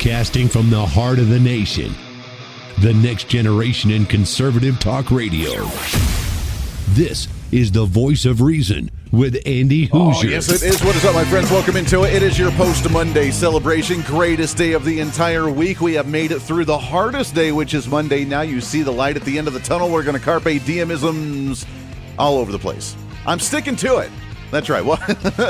Broadcasting from the heart of the nation, the next generation in conservative talk radio. This is the Voice of Reason with Andy Hoosier. Oh, yes, it is. What is up, my friends? Welcome into it. It is your post-Monday celebration. Greatest day of the entire week. We have made it through the hardest day, which is Monday. Now you see the light at the end of the tunnel. We're going to carpe diemisms all over the place. I'm sticking to it. That's right. Well,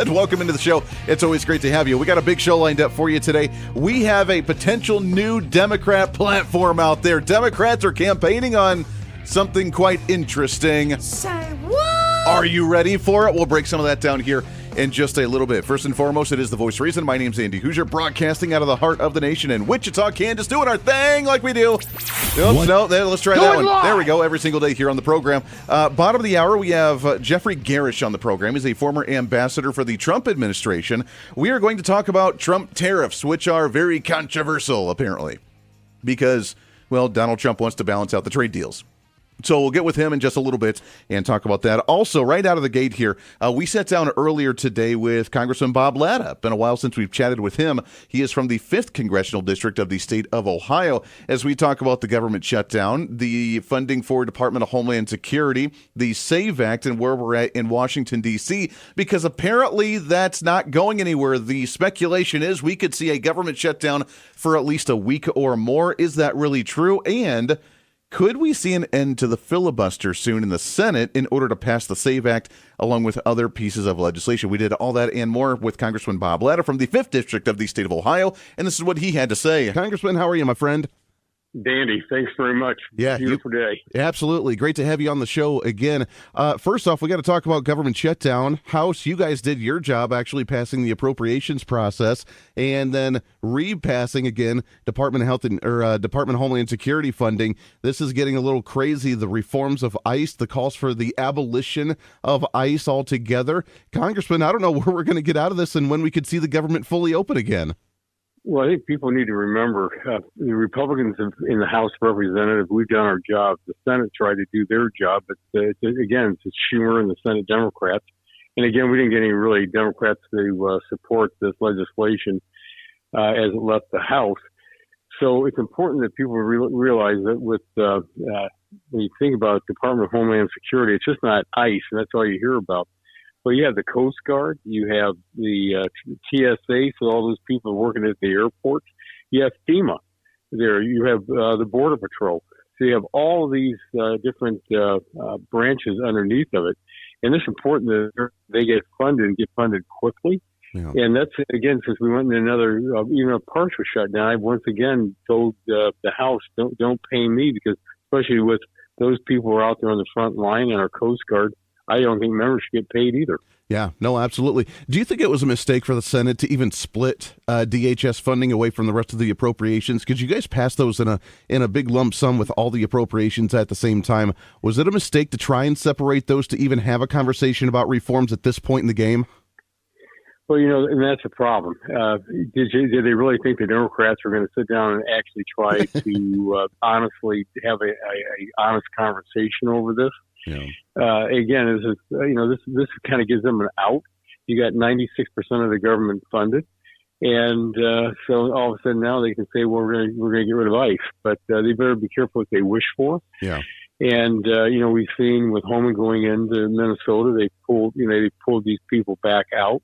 welcome into the show. It's always great to have you. We got a big show lined up for you today. We have a potential new Democrat platform out there. Democrats are campaigning on something quite interesting. Say what? Are you ready for it? We'll break some of that down here in just a little bit. First and foremost, it is the Voice of Reason. My name's Andy Hoosier, broadcasting out of the heart of the nation in Wichita, Kansas, doing our thing like we do. Oops, no, let's try that one. There we go, every single day here on the program. Bottom of the hour, we have Jeffrey Gerrish on the program. He's a former ambassador for the Trump administration. We are going to talk about Trump tariffs, which are very controversial, apparently, because, well, Donald Trump wants to balance out the trade deals. So we'll get with him in just a little bit and talk about that. Also, right out of the gate here, we sat down earlier today with Congressman Bob Latta. Been a while since we've chatted with him. He is from the 5th Congressional District of the state of Ohio. As we talk about the government shutdown, the funding for Department of Homeland Security, the SAVE Act, and where we're at in Washington, D.C., because apparently that's not going anywhere. The speculation is we could see a government shutdown for at least a week or more. Is that really true? And could we see an end to the filibuster soon in the Senate in order to pass the SAVE Act along with other pieces of legislation? We did all that and more with Congressman Bob Latta from the 5th District of the state of Ohio, and this is what he had to say. Congressman, how are you, my friend? Dandy, thanks very much. Yeah, beautiful day. Absolutely. Great to have you on the show again. First off, we got to talk about government shutdown. House, you guys did your job actually passing the appropriations process and then repassing again Department of Health and Department of Homeland Security funding. This is getting a little crazy. The reforms of ICE, the calls for the abolition of ICE altogether. Congressman, I don't know where we're going to get out of this and when we could see the government fully open again. Well, I think people need to remember the Republicans in the House of Representatives, we've done our job. The Senate tried to do their job, but again, it's Schumer and the Senate Democrats. And again, we didn't get any really Democrats to support this legislation as it left the House. So it's important that people realize that with when you think about Department of Homeland Security, it's just not ICE, and that's all you hear about. Well, you have the Coast Guard, you have the TSA, so all those people working at the airports. You have FEMA there, you have the Border Patrol. So you have all of these different branches underneath of it. And it's important that they get funded and get funded quickly. Yeah. And that's, again, since we went in another, even a partial shutdown, I once again told the House, don't pay me, because especially with those people who are out there on the front line and our Coast Guard, I don't think members should get paid either. Yeah, no, absolutely. Do you think it was a mistake for the Senate to even split DHS funding away from the rest of the appropriations? Because you guys passed those in a big lump sum with all the appropriations at the same time. Was it a mistake to try and separate those to even have a conversation about reforms at this point in the game? Well, and that's a problem. Did they really think the Democrats were going to sit down and actually try to honestly have a honest conversation over this? Yeah. Again, this kind of gives them an out. You got 96% of the government funded, and so all of a sudden now they can say, well, we're going to get rid of ICE, but they better be careful what they wish for. Yeah. And we've seen with Homan going into Minnesota, they pulled these people back out,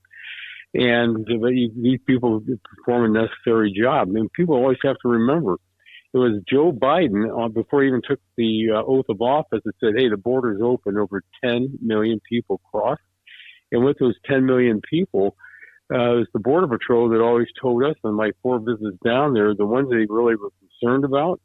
and these people perform a necessary job. I mean, people always have to remember. It was Joe Biden, before he even took the oath of office, that said, hey, the border's open. Over 10 million people crossed. And with those 10 million people, it was the Border Patrol that always told us, on my 4 visits down there, the ones they really were concerned about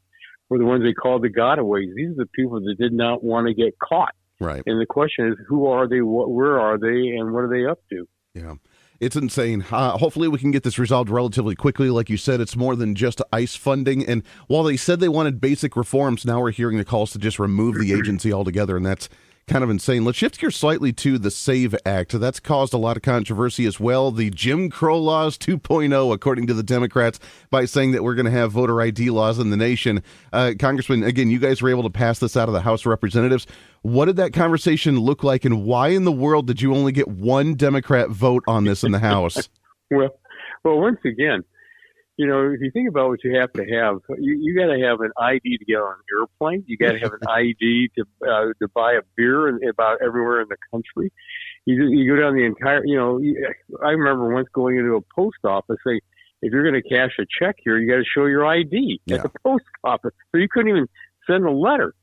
were the ones they called the gotaways. These are the people that did not want to get caught. Right. And the question is, who are they, where are they, and what are they up to? Yeah. It's insane. Hopefully we can get this resolved relatively quickly. Like you said, it's more than just ICE funding. And while they said they wanted basic reforms, now we're hearing the calls to just remove the agency altogether, and that's kind of insane. Let's shift gears slightly to the SAVE Act. That's caused a lot of controversy as well. The Jim Crow laws 2.0, according to the Democrats, by saying that we're going to have voter ID laws in the nation. Congressman, again, you guys were able to pass this out of the House of Representatives. What did that conversation look like, and why in the world did you only get one Democrat vote on this in the House? Well, once again, if you think about what you have to have, you got to have an ID to get on an airplane. You got to have an ID to buy a beer about everywhere in the country. You go down the entire, I remember once going into a post office, say, if you're going to cash a check here, you got to show your ID at the post office. So you couldn't even send a letter.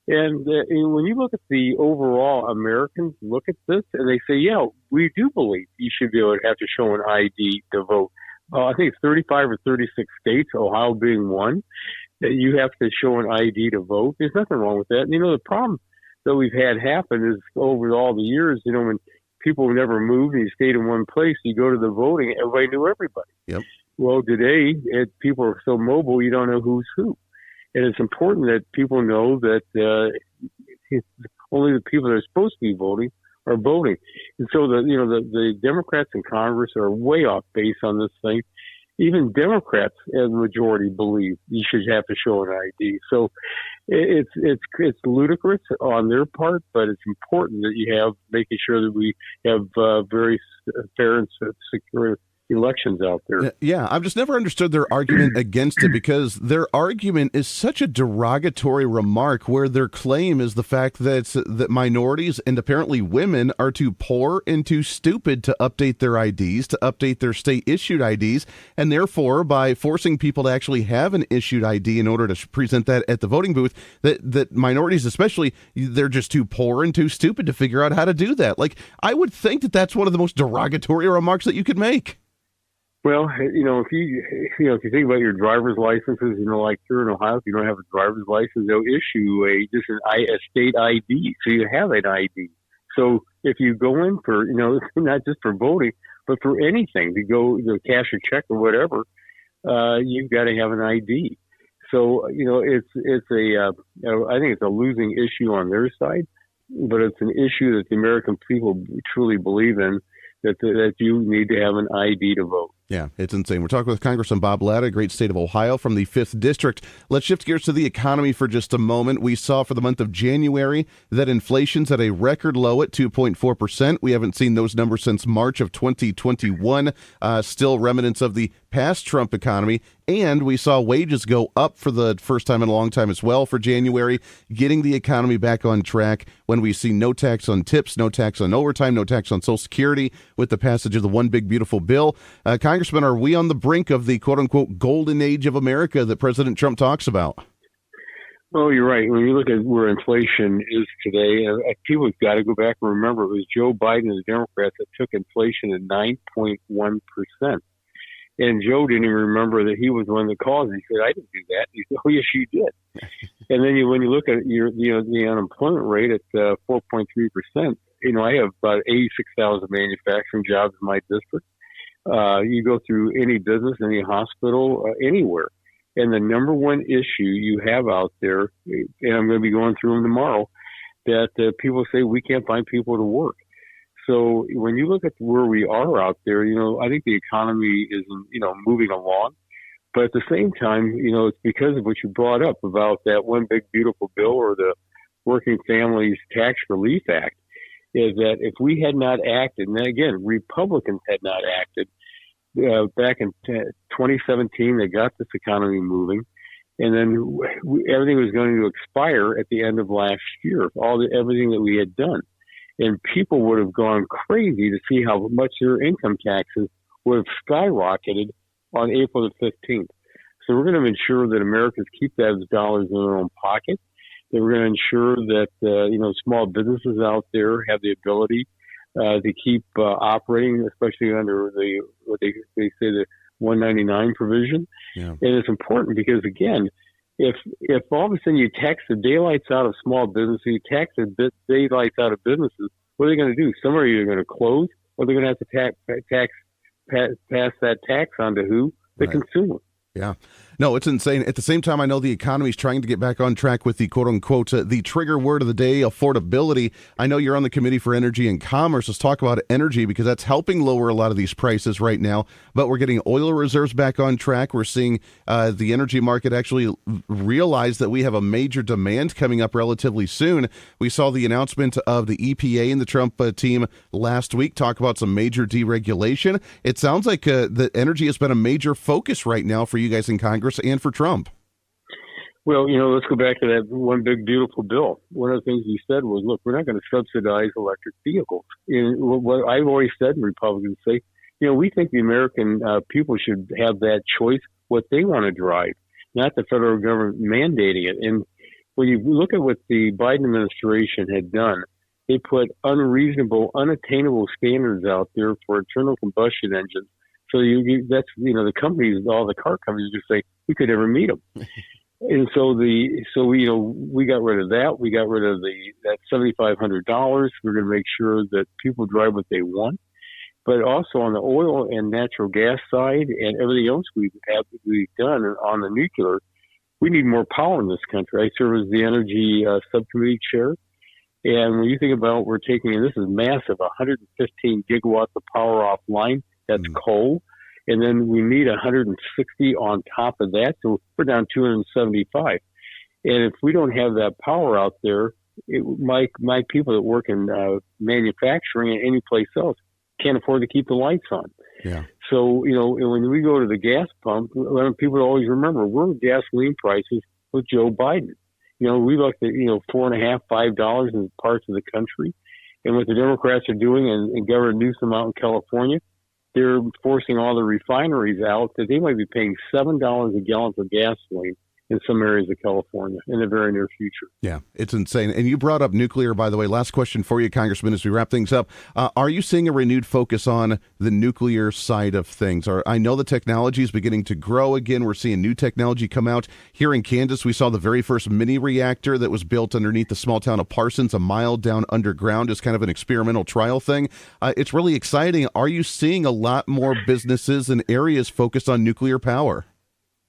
And when you look at the overall Americans look at this and they say, yeah, we do believe you should be able to have to show an ID to vote. I think it's 35 or 36 states, Ohio being one, that you have to show an ID to vote. There's nothing wrong with that. And, the problem that we've had happen is over all the years, when people never moved and you stayed in one place, you go to the voting, everybody knew everybody. Yep. Well, today, people are so mobile, you don't know who's who. And it's important that people know that only the people that are supposed to be voting are voting. And so the Democrats in Congress are way off base on this thing. Even Democrats as a majority believe you should have to show an ID. So it's ludicrous on their part, but it's important that you have making sure that we have very fair and secure elections out there. Yeah, I've just never understood their argument against it, because their argument is such a derogatory remark where their claim is the fact that minorities and apparently women are too poor and too stupid to update their IDs, to update their state-issued IDs, and therefore by forcing people to actually have an issued ID in order to present that at the voting booth, that minorities especially, they're just too poor and too stupid to figure out how to do that. Like, I would think that that's one of the most derogatory remarks that you could make. Well, if you think about your driver's licenses, like here in Ohio, if you don't have a driver's license, they'll issue a state ID, so you have an ID. So if you go in for, not just for voting, but for anything, to go cash a check or whatever, you've got to have an ID. So I think it's a losing issue on their side, but it's an issue that the American people truly believe in, that you need to have an ID to vote. Yeah, it's insane. We're talking with Congressman Bob Latta, great state of Ohio, from the 5th District. Let's shift gears to the economy for just a moment. We saw for the month of January that inflation's at a record low at 2.4%. We haven't seen those numbers since March of 2021, still remnants of the past Trump economy. And we saw wages go up for the first time in a long time as well for January, getting the economy back on track when we see no tax on tips, no tax on overtime, no tax on Social Security with the passage of the One Big Beautiful Bill. Congressman, are we on the brink of the quote-unquote golden age of America that President Trump talks about? Well, you're right. When you look at where inflation is today, people have got to go back and remember it was Joe Biden and the Democrats that took inflation at 9.1%. And Joe didn't even remember that he was the one that caused it. He said, I didn't do that. He said, oh, yes, you did. And then when you look at the unemployment rate at 4.3%, I have about 86,000 manufacturing jobs in my district. You go through any business, any hospital, anywhere. And the number one issue you have out there, and I'm going to be going through them tomorrow, that people say we can't find people to work. So when you look at where we are out there, I think the economy is, moving along. But at the same time, it's because of what you brought up about that One Big Beautiful Bill, or the Working Families Tax Relief Act, is that if we had not acted, and again, Republicans had not acted, back in 2017, they got this economy moving, and then everything was going to expire at the end of last year, everything that we had done. And people would have gone crazy to see how much their income taxes would have skyrocketed on April the 15th. So we're going to ensure that Americans keep those dollars in their own pocket. That we're going to ensure that, small businesses out there have the ability to keep operating, especially under what they say the 199 provision. Yeah. And it's important because, again, if all of a sudden you tax the daylights out of small businesses, you tax the daylights out of businesses, what are they going to do? Some are either going to close, or they're going to have to pass that tax on to who? The consumer. Yeah. No, it's insane. At the same time, I know the economy is trying to get back on track with the quote-unquote the trigger word of the day, affordability. I know you're on the Committee for Energy and Commerce. Let's talk about energy because that's helping lower a lot of these prices right now. But we're getting oil reserves back on track. We're seeing the energy market actually realize that we have a major demand coming up relatively soon. We saw the announcement of the EPA and the Trump team last week talk about some major deregulation. It sounds like the energy has been a major focus right now for you guys in Congress and for Trump. Well, let's go back to that one big, beautiful bill. One of the things he said was, look, we're not going to subsidize electric vehicles. And what I've always said, and Republicans say, we think the American people should have that choice, what they want to drive, not the federal government mandating it. And when you look at what the Biden administration had done, they put unreasonable, unattainable standards out there for internal combustion engines. So the companies, all the car companies just say, we could never meet them. And so we got rid of that. We got rid of that $7,500. We're going to make sure that people drive what they want. But also on the oil and natural gas side and everything else we've done on the nuclear, we need more power in this country. I serve as the energy subcommittee chair. And when you think about we're taking, and this is massive, 115 gigawatts of power offline, that's coal. And then we need 160 on top of that. So we're down 275. And if we don't have that power out there, my people that work in manufacturing and any place else can't afford to keep the lights on. Yeah. So, when we go to the gas pump, people always remember we're gasoline prices with Joe Biden. We looked at, $4.50, $5 in parts of the country. And what the Democrats are doing and Governor Newsom out in California, they're forcing all the refineries out that they might be paying $7 a gallon for gasoline in some areas of California in the very near future. Yeah, it's insane. And you brought up nuclear, by the way. Last question for you, Congressman, as we wrap things up. Are you seeing a renewed focus on the nuclear side of things? I know the technology is beginning to grow again. We're seeing new technology come out. Here in Kansas, we saw the very first mini reactor that was built underneath the small town of Parsons, a mile down underground, as kind of an experimental trial thing. It's really exciting. Are you seeing a lot more businesses and areas focused on nuclear power?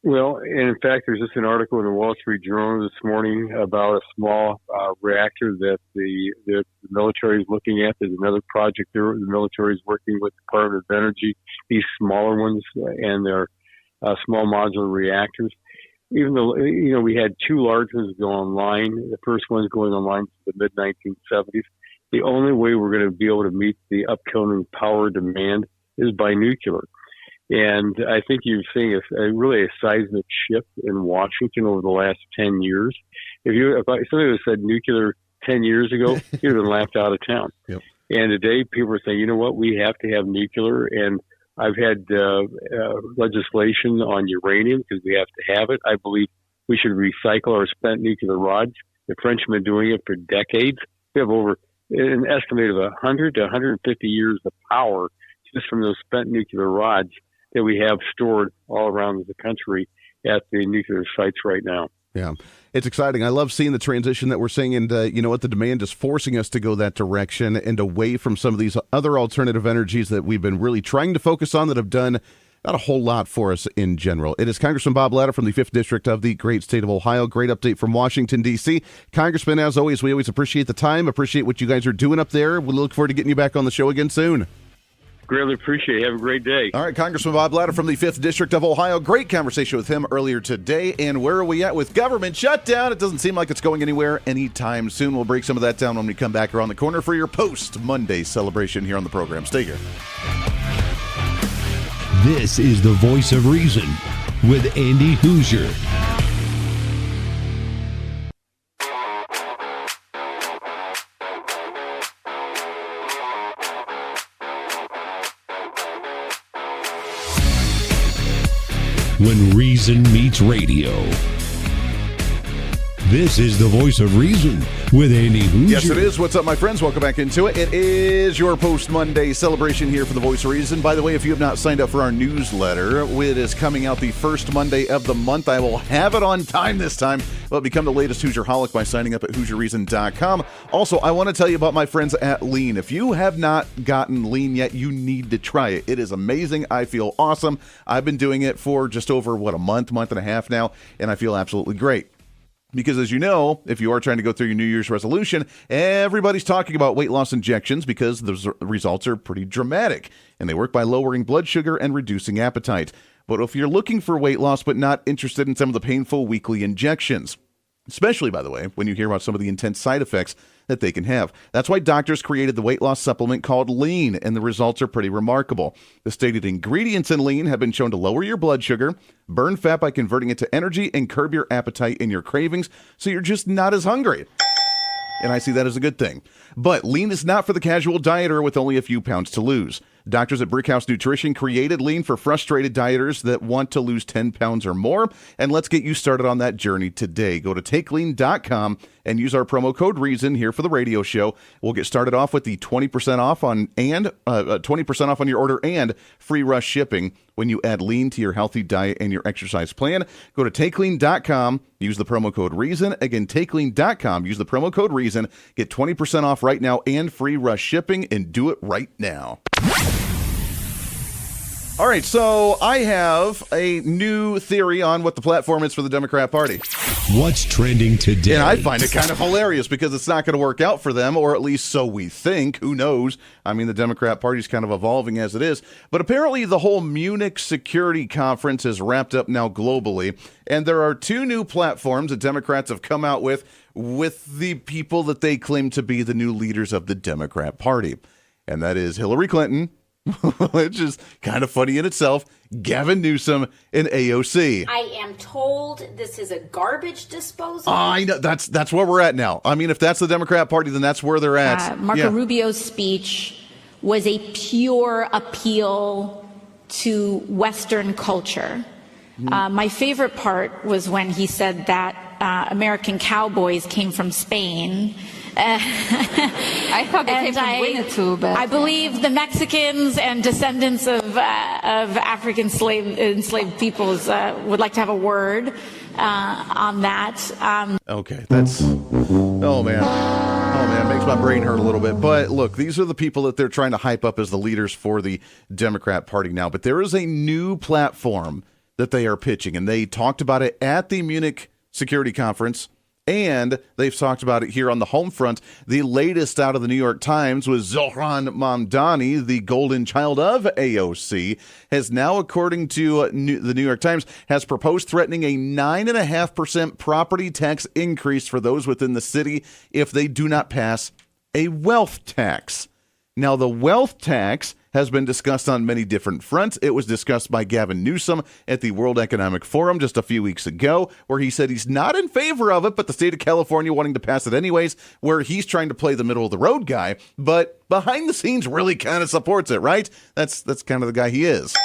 Well, and in fact, there's just an article in the Wall Street Journal this morning about a small reactor that the military is looking at. There's another project there. The military is working with the Department of Energy, these smaller ones, and they're small modular reactors. Even though, we had two large ones go online. The first one's going online in the mid-1970s. The only way we're going to be able to meet the upcoming power demand is by nuclear. And I think you're seeing a seismic shift in Washington over the last 10 years. If somebody had said nuclear 10 years ago, you'd have been laughed out of town. Yep. And today people are saying, you know what, we have to have nuclear. And I've had legislation on uranium because we have to have it. I believe we should recycle our spent nuclear rods. The French have been doing it for decades. We have over an estimate of 100 to 150 years of power just from those spent nuclear rods that we have stored all around the country at the nuclear sites right now. Yeah, it's exciting. I love seeing the transition that we're seeing, and you know what, the demand is forcing us to go that direction and away from some of these other alternative energies that we've been really trying to focus on that have done not a whole lot for us in general. It is Congressman Bob Latta from the 5th District of the great state of Ohio. Great update from Washington, D.C. Congressman, as always, we always appreciate the time, appreciate what you guys are doing up there. We look forward to getting you back on the show again soon. Greatly appreciate it. Have a great day. All right, Congressman Bob Latta from the 5th District of Ohio. Great conversation with him earlier today. And where are we at with government shutdown? It doesn't seem like it's going anywhere anytime soon. We'll break some of that down when we come back around the corner for your post-Monday celebration here on the program. Stay here. This is the Voice of Reason with Andy Hoosier. When reason meets radio. This is the voice of reason with Andy Hoosier. Yes, it is. What's up, my friends? Welcome back into it. It is your post-Monday celebration here for the voice of reason. By the way, if you have not signed up for our newsletter, it is coming out the first Monday of the month. I will have it on time this time. Well, become the latest Hoosierholic by signing up at HoosierReason.com. Also, I want to tell you about my friends at Lean. If you have not gotten Lean yet, you need to try it. It is amazing. I feel awesome. I've been doing it for just over, a month and a half now, and I feel absolutely great. Because as you know, if you are trying to go through your New Year's resolution, everybody's talking about weight loss injections because the results are pretty dramatic, and they work by lowering blood sugar and reducing appetite. But if you're looking for weight loss but not interested in some of the painful weekly injections, especially, by the way, when you hear about some of the intense side effects that they can have. That's why doctors created the weight loss supplement called Lean, and the results are pretty remarkable. The stated ingredients in Lean have been shown to lower your blood sugar, burn fat by converting it to energy, and curb your appetite and your cravings, so you're just not as hungry. And I see that as a good thing. But Lean is not for the casual dieter with only a few pounds to lose. Doctors at Brickhouse Nutrition created Lean for frustrated dieters that want to lose 10 pounds or more. And let's get you started on that journey today. Go to TakeLean.com and use our promo code REASON here for the radio show. We'll get started off with the 20% off on 20% off on your order and free rush shipping when you add Lean to your healthy diet and your exercise plan. Go to TakeLean.com, use the promo code REASON. Again, TakeLean.com, use the promo code REASON. Get 20% off right now and free rush shipping, and do it right now. All right, so I have a new theory on what the platform is for the Democrat Party. What's trending today? And I find it kind of hilarious because it's not going to work out for them, or at least so we think. Who knows? I mean, the Democrat Party is kind of evolving as it is. But apparently the whole Munich Security Conference is wrapped up now globally. And there are two new platforms that Democrats have come out with the people that they claim to be the new leaders of the Democrat Party. And that is Hillary Clinton, which is kind of funny in itself, Gavin Newsom, and AOC. I am told this is a garbage disposal. I know, that's where we're at now. I mean, if that's the Democrat Party, then that's where they're at. Marco Rubio's speech was a pure appeal to Western culture. My favorite part was when he said that American cowboys came from Spain. I thought they came from Winnetou, but I believe the Mexicans and descendants of African enslaved peoples would like to have a word on that. Okay, that's oh man, makes my brain hurt a little bit. But look, these are the people that they're trying to hype up as the leaders for the Democrat Party now. But there is a new platform that they are pitching, and they talked about it at the Munich Security Conference. And they've talked about it here on the home front. The latest out of the New York Times was Zohran Mamdani, the golden child of AOC, has now, according to the New York Times, has proposed threatening a 9.5% property tax increase for those within the city if they do not pass a wealth tax. Now, the wealth tax has been discussed on many different fronts. It was discussed by Gavin Newsom at the World Economic Forum just a few weeks ago, where he said he's not in favor of it, but the state of California wanting to pass it anyways, where he's trying to play the middle of the road guy, but behind the scenes really kind of supports it, right? That's kind of the guy he is.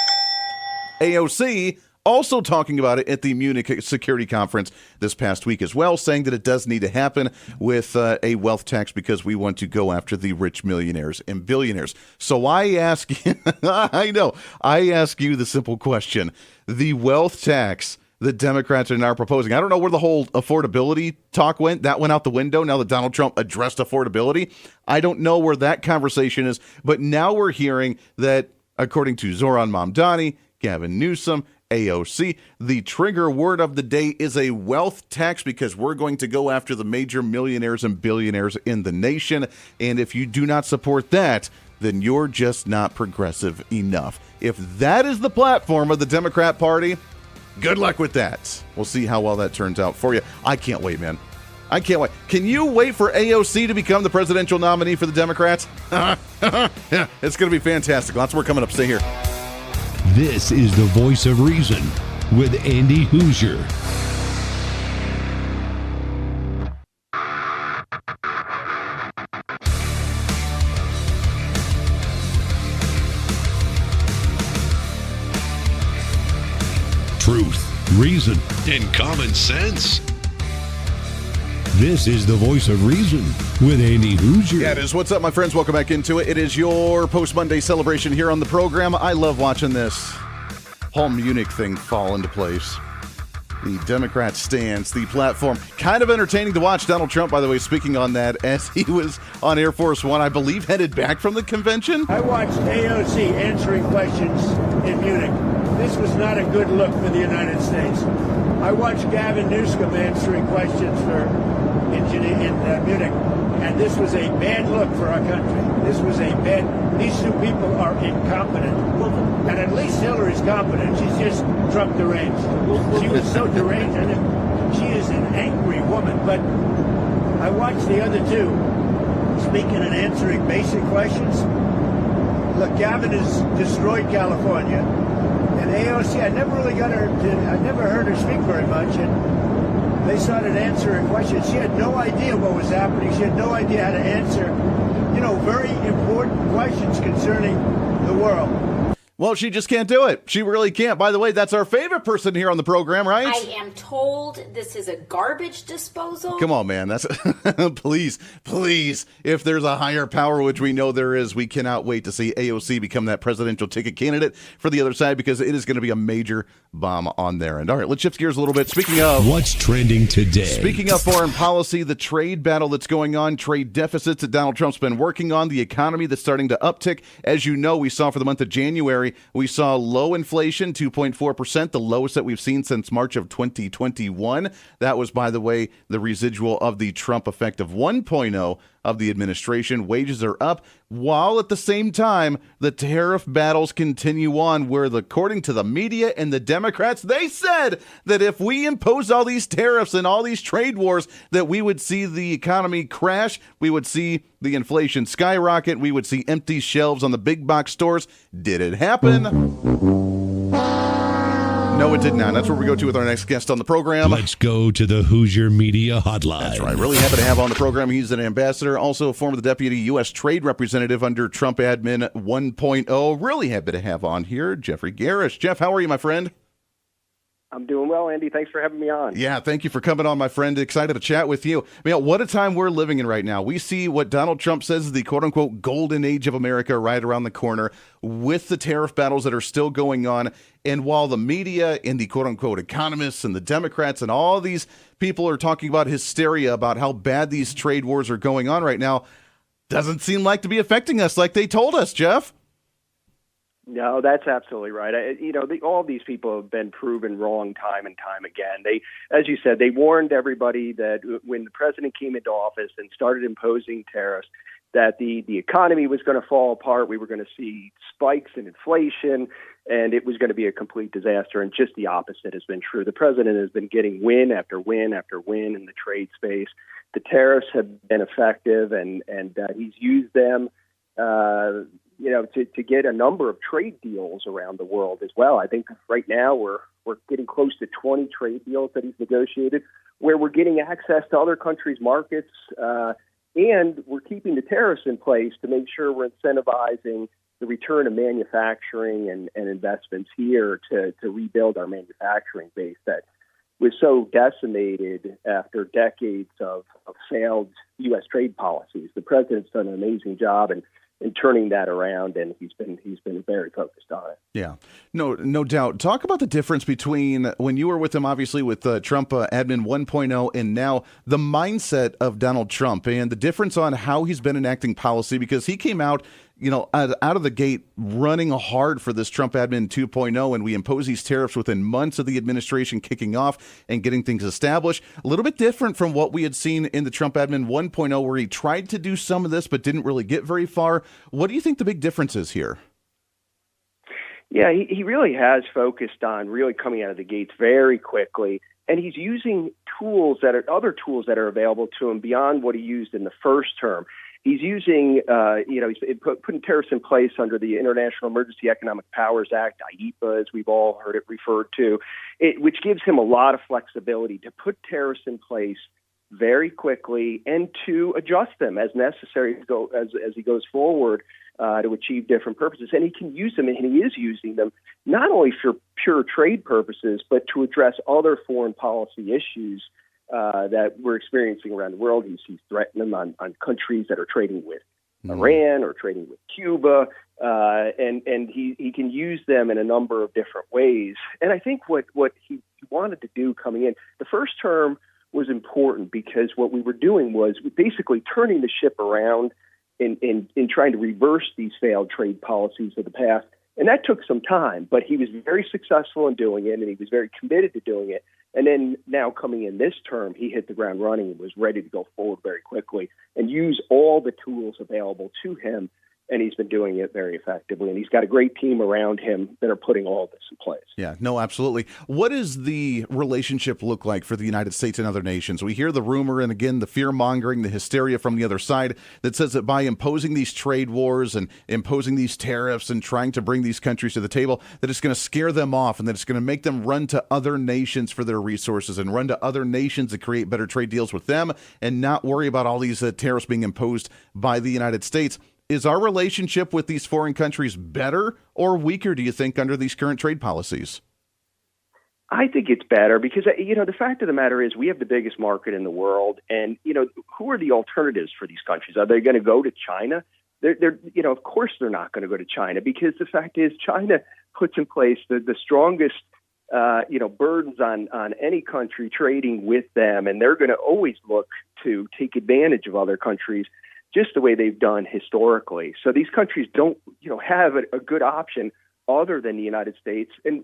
AOC also talking about it at the Munich Security Conference this past week as well, saying that it does need to happen with a wealth tax because we want to go after the rich millionaires and billionaires. So I ask you, I ask you the simple question. The wealth tax the Democrats are now proposing, I don't know where the whole affordability talk went. That went out the window now that Donald Trump addressed affordability. I don't know where that conversation is, but now we're hearing that, according to Zohran Mamdani, Gavin Newsom, AOC, the trigger word of the day is a wealth tax because we're going to go after the major millionaires and billionaires in the nation. And if you do not support that, then you're just not progressive enough. If that is the platform of the Democrat Party, good luck with that. We'll see how well that turns out for you. I can't wait, man. I can't wait. Can you wait for AOC to become the presidential nominee for the Democrats? Yeah, it's going to be fantastic. Lots more coming up. Stay here. This is the voice of reason with Andy Hoosier. Truth, reason, and common sense. This is the voice of reason with Andy Hoosier. Yeah, it is. What's up, my friends? Welcome back into it. It is your post-Monday celebration here on the program. I love watching this whole Munich thing fall into place. The Democrat stance, the platform. Kind of entertaining to watch. Donald Trump, by the way, speaking on that as he was on Air Force One, I believe, headed back from the convention. I watched AOC answering questions in Munich. This was not a good look for the United States. I watched Gavin Newsom answering questions in Munich, and this was a bad look for our country. This was a bad. These two people are incompetent, and at least Hillary's competent. She's just Trump deranged. She was so deranged, and she is an angry woman. But I watched the other two speaking and answering basic questions. Look, Gavin has destroyed California, and AOC. I never heard her speak very much, and they started answering questions. She had no idea what was happening. She had no idea how to answer, very important questions concerning the world. Well, she just can't do it. She really can't. By the way, that's our favorite person here on the program, right? I am told this is a garbage disposal. Come on, man. That's please. If there's a higher power, which we know there is, we cannot wait to see AOC become that presidential ticket candidate for the other side, because it is going to be a major bomb on there. And all right, let's shift gears a little bit. Speaking of what's trending today, speaking of foreign policy, the trade battle that's going on, trade deficits that Donald Trump's been working on, the economy that's starting to uptick. As you know, we saw for the month of January, we saw low inflation, 2.4%, the lowest that we've seen since March of 2021. That was, by the way, the residual of the Trump effect of 1.0 of the administration. Wages are up, while at the same time, the tariff battles continue on, where, according to the media and the Democrats, they said that if we impose all these tariffs and all these trade wars, that we would see the economy crash, we would see the inflation skyrocket, we would see empty shelves on the big box stores. Did it happen? No, it did not. That's where we go to with our next guest on the program. Let's go to the Hoosier Media Hotline. That's right. Really happy to have on the program. He's an ambassador, also former deputy U.S. Trade Representative under Trump Admin 1.0. Really happy to have on here Jeff Gerrish. Jeff, how are you, my friend? I'm doing well, Andy. Thanks for having me on. Yeah, thank you for coming on, my friend. Excited to chat with you. What a time we're living in right now. We see what Donald Trump says is the quote-unquote golden age of America right around the corner, with the tariff battles that are still going on. And while the media and the quote-unquote economists and the Democrats and all these people are talking about hysteria about how bad these trade wars are going on right now, doesn't seem like to be affecting us like they told us, Jeff. No, that's absolutely right. All these people have been proven wrong time and time again. They, as you said, they warned everybody that when the president came into office and started imposing tariffs, that the economy was going to fall apart. We were going to see spikes in inflation, and it was going to be a complete disaster. And just the opposite has been true. The president has been getting win after win after win in the trade space. The tariffs have been effective, and he's used them to get a number of trade deals around the world as well. I think right now we're getting close to 20 trade deals that he's negotiated, where we're getting access to other countries' markets, and we're keeping the tariffs in place to make sure we're incentivizing the return of manufacturing and investments here to rebuild our manufacturing base that was so decimated after decades of failed U.S. trade policies. The president's done an amazing job in turning that around, and he's been very focused on it. Yeah, no doubt. Talk about the difference between when you were with him, obviously with Trump Admin 1.0, and now the mindset of Donald Trump, and the difference on how he's been enacting policy, because he came out out of the gate running hard for this Trump Admin 2.0, and we impose these tariffs within months of the administration kicking off and getting things established. A little bit different from what we had seen in the Trump Admin 1.0, where he tried to do some of this but didn't really get very far. What do you think the big difference is here? Yeah, he really has focused on really coming out of the gates very quickly, and he's using other tools that are available to him beyond what he used in the first term. He's using, he's putting tariffs in place under the International Emergency Economic Powers Act, IEEPA, as we've all heard it referred to, which gives him a lot of flexibility to put tariffs in place very quickly and to adjust them as necessary as he goes forward to achieve different purposes. And he can use them, and he is using them, not only for pure trade purposes, but to address other foreign policy issues that we're experiencing around the world. He's threatening them on countries that are trading with Iran or trading with Cuba, and he can use them in a number of different ways. And I think what he wanted to do coming in, the first term was important because what we were doing was basically turning the ship around in trying to reverse these failed trade policies of the past. And that took some time, but he was very successful in doing it, and he was very committed to doing it. And then now coming in this term, he hit the ground running and was ready to go forward very quickly and use all the tools available to him. And he's been doing it very effectively. And he's got a great team around him that are putting all this in place. Yeah, no, absolutely. What does the relationship look like for the United States and other nations? We hear the rumor and, again, the fear-mongering, the hysteria from the other side that says that by imposing these trade wars and imposing these tariffs and trying to bring these countries to the table, that it's going to scare them off and that it's going to make them run to other nations for their resources and run to other nations to create better trade deals with them and not worry about all these tariffs being imposed by the United States. Is our relationship with these foreign countries better or weaker, do you think, under these current trade policies? I think it's better because, the fact of the matter is we have the biggest market in the world. And, who are the alternatives for these countries? Are they going to go to China? They're of course they're not going to go to China because the fact is China puts in place the strongest, burdens on any country trading with them. And they're going to always look to take advantage of other countries just the way they've done historically. So these countries don't, have a good option other than the United States. And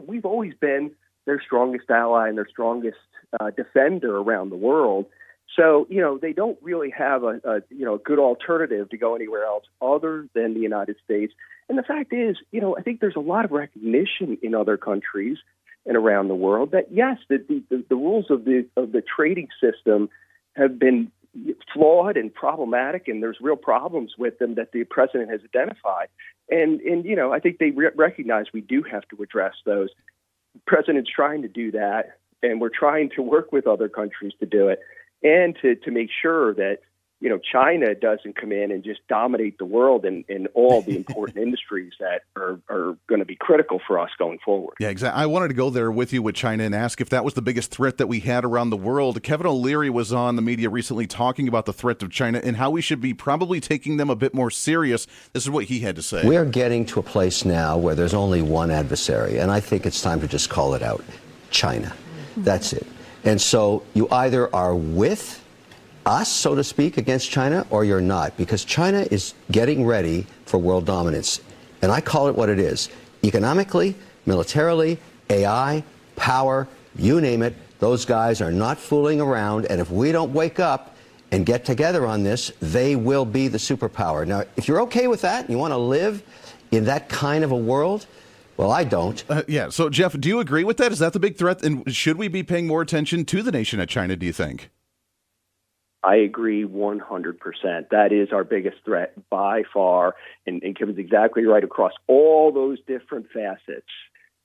we've always been their strongest ally and their strongest defender around the world. So, they don't really have a good alternative to go anywhere else other than the United States. And the fact is, I think there's a lot of recognition in other countries and around the world that, yes, the rules of the trading system have been flawed and problematic, and there's real problems with them that the president has identified. And I think they recognize we do have to address those. The president's trying to do that, and we're trying to work with other countries to do it and to make sure that, China doesn't come in and just dominate the world in all the important industries that are going to be critical for us going forward. Yeah, exactly. I wanted to go there with you with China and ask if that was the biggest threat that we had around the world. Kevin O'Leary was on the media recently talking about the threat of China and how we should be probably taking them a bit more serious. This is what he had to say. We're getting to a place now where there's only one adversary, and I think it's time to just call it out. China. That's it. And so you either are with us, so to speak, against China, or you're not, because China is getting ready for world dominance. And I call it what it is. Economically, militarily, AI, power, you name it, those guys are not fooling around. And if we don't wake up and get together on this, they will be the superpower. Now, if you're okay with that, and you want to live in that kind of a world, well, I don't. Yeah. So, Jeff, do you agree with that? Is that the big threat? And should we be paying more attention to the nation of China, do you think? I agree 100%. That is our biggest threat by far. And Kevin's exactly right across all those different facets,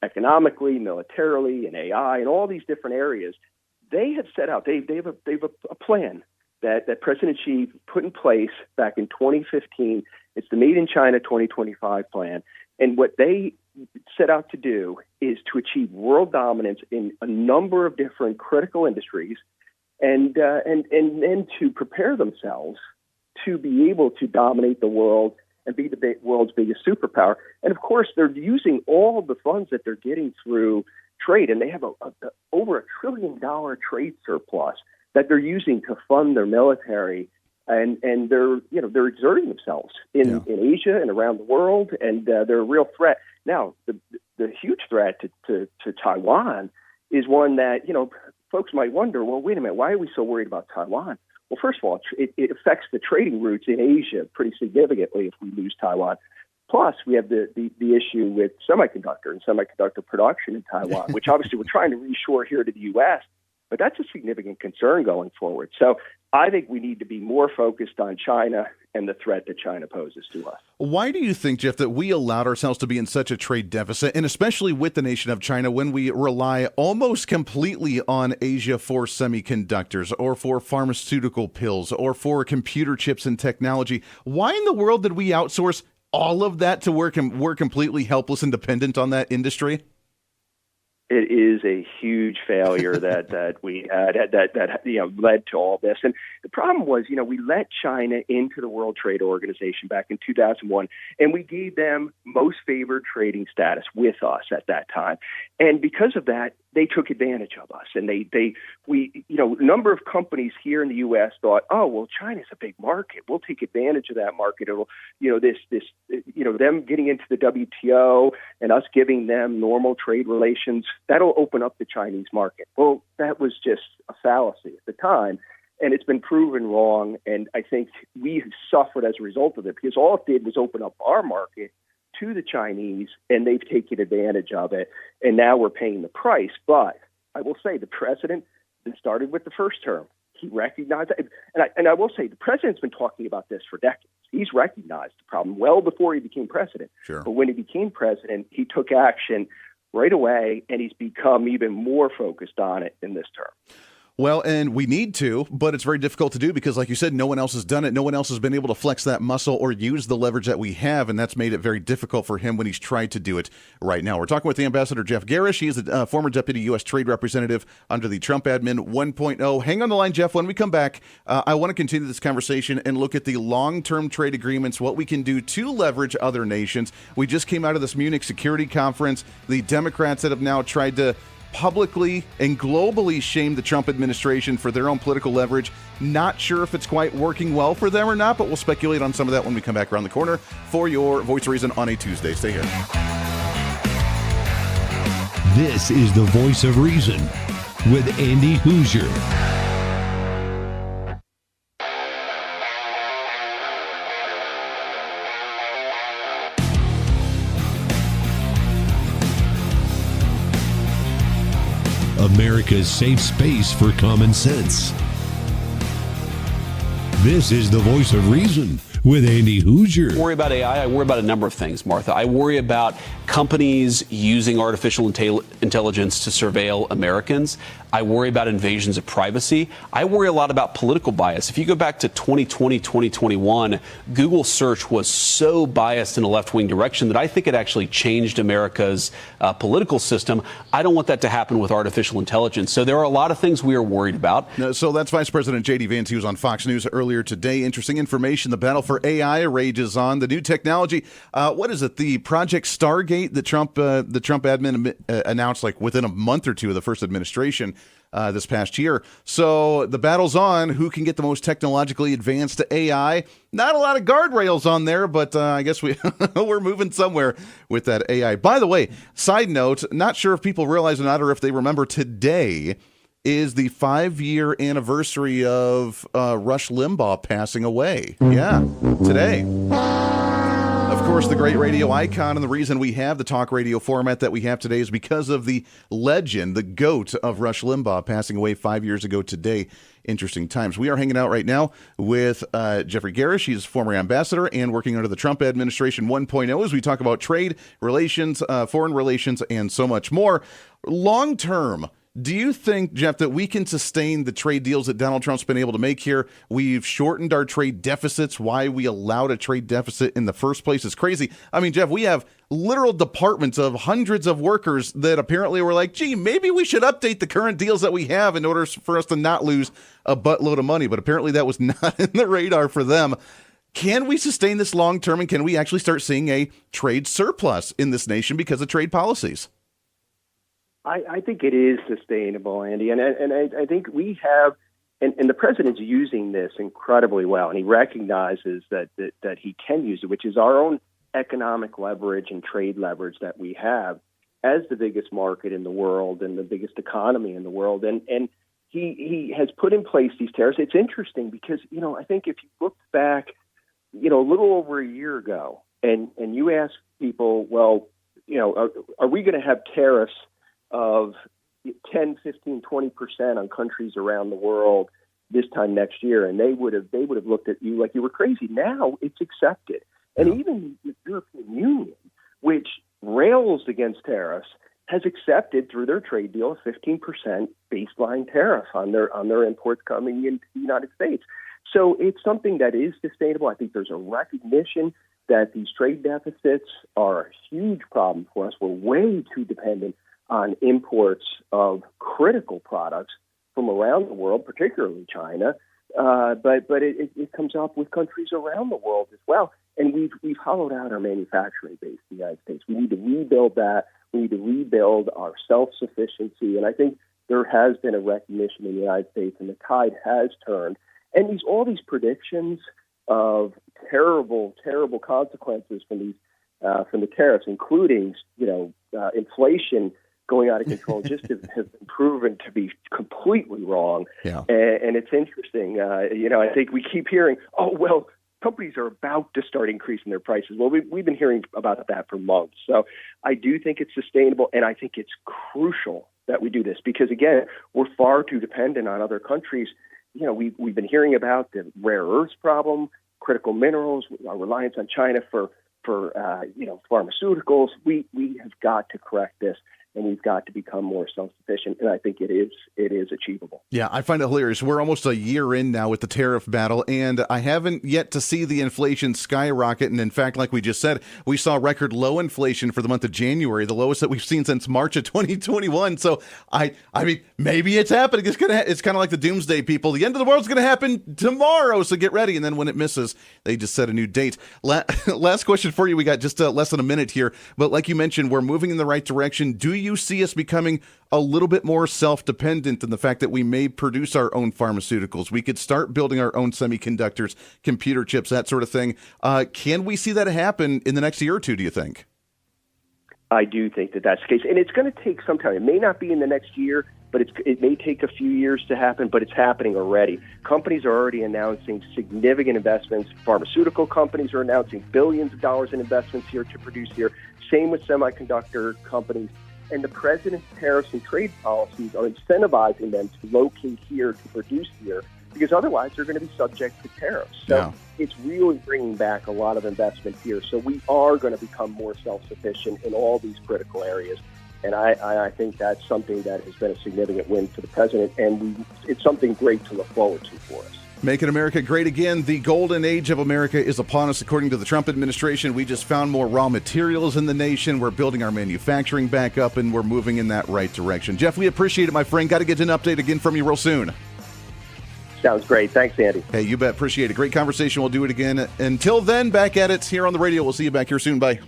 economically, militarily, and AI, and all these different areas. They have set out, they have a plan that President Xi put in place back in 2015. It's the Made in China 2025 plan. And what they set out to do is to achieve world dominance in a number of different critical industries, and then to prepare themselves to be able to dominate the world and be the world's biggest superpower. And of course, they're using all the funds that they're getting through trade, and they have over $1 trillion trade surplus that they're using to fund their military, and they're exerting themselves in Asia and around the world, and they're a real threat. Now, the huge threat to Taiwan is one that folks might wonder, well, wait a minute, why are we so worried about Taiwan? Well, first of all, it affects the trading routes in Asia pretty significantly if we lose Taiwan. Plus, we have the issue with semiconductor and semiconductor production in Taiwan, which obviously we're trying to reshore here to the U.S., but that's a significant concern going forward. So I think we need to be more focused on China and the threat that China poses to us. Why do you think, Jeff, that we allowed ourselves to be in such a trade deficit, and especially with the nation of China, when we rely almost completely on Asia for semiconductors or for pharmaceutical pills or for computer chips and technology? Why in the world did we outsource all of that to work and we're completely helpless and dependent on that industry? It is a huge failure that we had that led to all this. And the problem was, we let China into the World Trade Organization back in 2001, and we gave them most favored trading status with us at that time. And because of that, they took advantage of us. And a number of companies here in the U.S. thought, oh, well, China's a big market. We'll take advantage of that market. It'll, them getting into the WTO and us giving them normal trade relations, that'll open up the Chinese market. Well, that was just a fallacy at the time, and it's been proven wrong, and I think we suffered as a result of it, because all it did was open up our market to the Chinese, and they've taken advantage of it, and now we're paying the price. But I will say the president started with the first term. He recognized it, and I will say the president's been talking about this for decades. He's recognized the problem well before he became president. Sure. But when he became president, he took action right away, and he's become even more focused on it in this term. Well, and we need to, but it's very difficult to do because, like you said, no one else has done it. No one else has been able to flex that muscle or use the leverage that we have, and that's made it very difficult for him when he's tried to do it right now. We're talking with the Ambassador Jeff Gerrish. He is the former Deputy U.S. Trade Representative under the Trump admin 1.0. Hang on the line, Jeff. When we come back, I want to continue this conversation and look at the long-term trade agreements, what we can do to leverage other nations. We just came out of this Munich Security Conference. The Democrats that have now tried to publicly and globally shame the Trump administration for their own political leverage. Not sure if it's quite working well for them or not, but we'll speculate on some of that when we come back around the corner for your Voice of Reason on a Tuesday. Stay here. This is the Voice of Reason with Andy Hoosier. America's safe space for common sense. This is the Voice of Reason with Andy Hoosier. I worry about AI. I worry about a number of things, Martha. I worry about companies using artificial intelligence to surveil Americans. I worry about invasions of privacy. I worry a lot about political bias. If you go back to 2020, 2021, Google search was so biased in a left-wing direction that I think it actually changed America's political system. I don't want that to happen with artificial intelligence. So there are a lot of things we are worried about. So that's Vice President J.D. Vance. He was on Fox News earlier today. Interesting information. The battle for AI rages on. The new technology, what is it? The Project Stargate, the Trump admin announced like within a month or two of the first administration this past year. So the battle's on. Who can get the most technologically advanced AI? Not a lot of guardrails on there, but I guess we're moving somewhere with that AI. By the way, side note, not sure if people realize or not, or if they remember, today is the 5-year anniversary of Rush Limbaugh passing away. Yeah, today. Of course, the great radio icon, and the reason we have the talk radio format that we have today is because of the legend, the GOAT of Rush Limbaugh, passing away 5 years ago today. Interesting times. We are hanging out right now with Jeffrey Gerrish. He's former ambassador and working under the Trump administration 1.0 as we talk about trade relations, foreign relations, and so much more. Long term, do you think, Jeff, that we can sustain the trade deals that Donald Trump's been able to make here? We've shortened our trade deficits. Why we allowed a trade deficit in the first place is crazy. I mean, Jeff, we have literal departments of hundreds of workers that apparently were like, gee, maybe we should update the current deals that we have in order for us to not lose a buttload of money. But apparently that was not in the radar for them. Can we sustain this long term, and can we actually start seeing a trade surplus in this nation because of trade policies? I think it is sustainable, Andy, and I think we have, and the president's using this incredibly well, and he recognizes that he can use it, which is our own economic leverage and trade leverage that we have as the biggest market in the world and the biggest economy in the world, and he has put in place these tariffs. It's interesting because I think if you look back, a little over a year ago, and you ask people, well, are we going to have tariffs of 10, 15, 20% on countries around the world this time next year, and they would have looked at you like you were crazy. Now it's accepted, and even the European Union, which rails against tariffs, has accepted through their trade deal a 15% baseline tariff on their imports coming into the United States. So it's something that is sustainable. I think there's a recognition that these trade deficits are a huge problem for us. We're way too dependent on imports of critical products from around the world, particularly China. But it comes up with countries around the world as well. And we've hollowed out our manufacturing base in the United States. We need to rebuild that. We need to rebuild our self-sufficiency. And I think there has been a recognition in the United States, and the tide has turned. And all these predictions of terrible, terrible consequences from the tariffs, including inflation going out of control, just have been proven to be completely wrong. Yeah. And it's interesting. I think we keep hearing, companies are about to start increasing their prices. Well, we've been hearing about that for months. So I do think it's sustainable, and I think it's crucial that we do this because, again, we're far too dependent on other countries. We've been hearing about the rare earths problem, critical minerals, our reliance on China for pharmaceuticals. We have got to correct this, and we've got to become more self-sufficient, and I think it is achievable. Yeah, I find it hilarious. We're almost a year in now with the tariff battle, and I haven't yet to see the inflation skyrocket. And in fact, like we just said, we saw record low inflation for the month of January, the lowest that we've seen since March of 2021. So I mean, maybe it's happening. It's kind of like the doomsday people. The end of the world's going to happen tomorrow, so get ready. And then when it misses, they just set a new date. Last question for you. We got just less than a minute here, but like you mentioned, we're moving in the right direction. Do you see us becoming a little bit more self-dependent in the fact that we may produce our own pharmaceuticals? We could start building our own semiconductors, computer chips, that sort of thing. Can we see that happen in the next year or two, do you think? I do think that that's the case. And it's going to take some time. It may not be in the next year, but it may take a few years to happen, but it's happening already. Companies are already announcing significant investments. Pharmaceutical companies are announcing billions of dollars in investments here to produce here. Same with semiconductor companies. And the president's tariffs and trade policies are incentivizing them to locate here, to produce here, because otherwise they're going to be subject to tariffs. So It's really bringing back a lot of investment here. So we are going to become more self-sufficient in all these critical areas. And I think that's something that has been a significant win for the president, and it's something great to look forward to for us. Making America great again. The golden age of America is upon us, according to the Trump administration. We just found more raw materials in the nation. We're building our manufacturing back up, and we're moving in that right direction. Jeff, we appreciate it, my friend. Got to get an update again from you real soon. Sounds great. Thanks, Andy. Hey, you bet. Appreciate it. Great conversation. We'll do it again. Until then, back at it here on the radio. We'll see you back here soon. Bye.